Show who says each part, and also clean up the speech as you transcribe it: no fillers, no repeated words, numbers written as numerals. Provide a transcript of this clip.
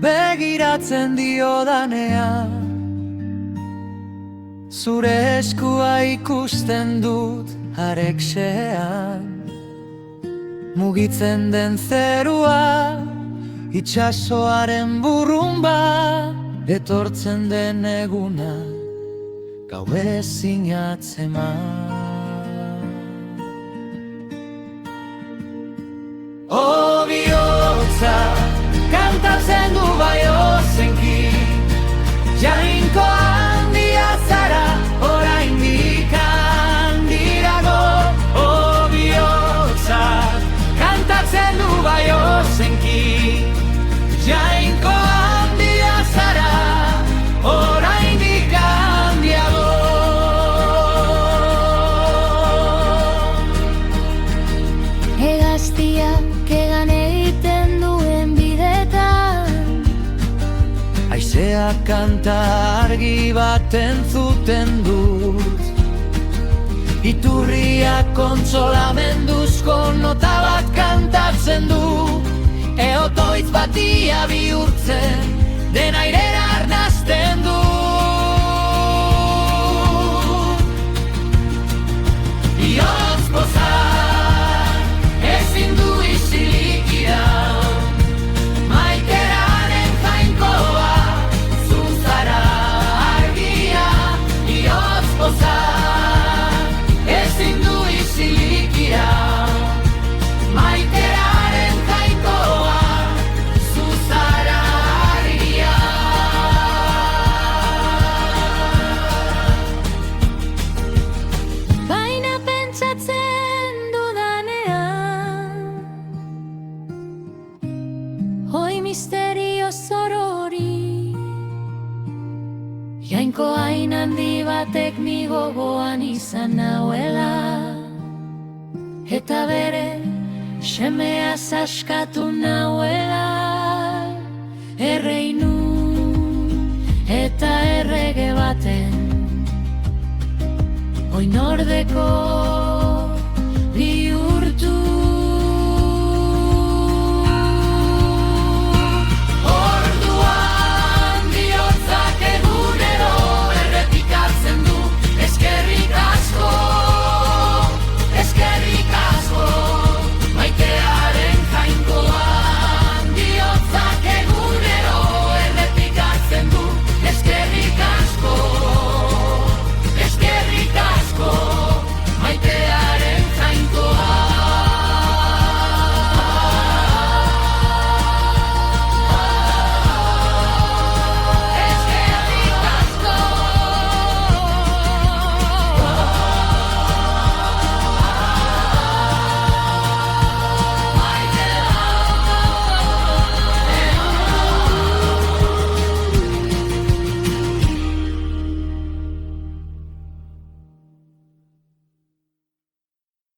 Speaker 1: begiratzen diodanean, zure eskua ikusten dut hareksean. Mugitzen den zerua, itxasoaren burrumba, etortzen den eguna, gau ezin atzeman. O bihotza, kantatzen du bai ozenki, jainko handia zara, oraindik handirago. O bihotza, kantatzen du bai ozenki, jainko handia zara, oraindik handiago.
Speaker 2: Hegaztiak egan egiten duen bidetan,
Speaker 1: Haizeak kanta argi bat entzuten dut, iturriak kontsolamenduzko nota bat kantatzen du, eotoitz batia bihurtzen, den airera arnazten du. Bihotz pozan, ezin du isilik iraun, maiteraren jainkoa, zu zara argia. Bihotz pozan, ezin du isilik iraun, maiteraren jainkoa, zu zara argia.
Speaker 2: baina pentsatzen dudanean, hoi misterio zorori, jainko hain handi batek ni gogoan izan nauela, eta bere semea saskatu nauela. Erreinu eta errege baten, oin ordeko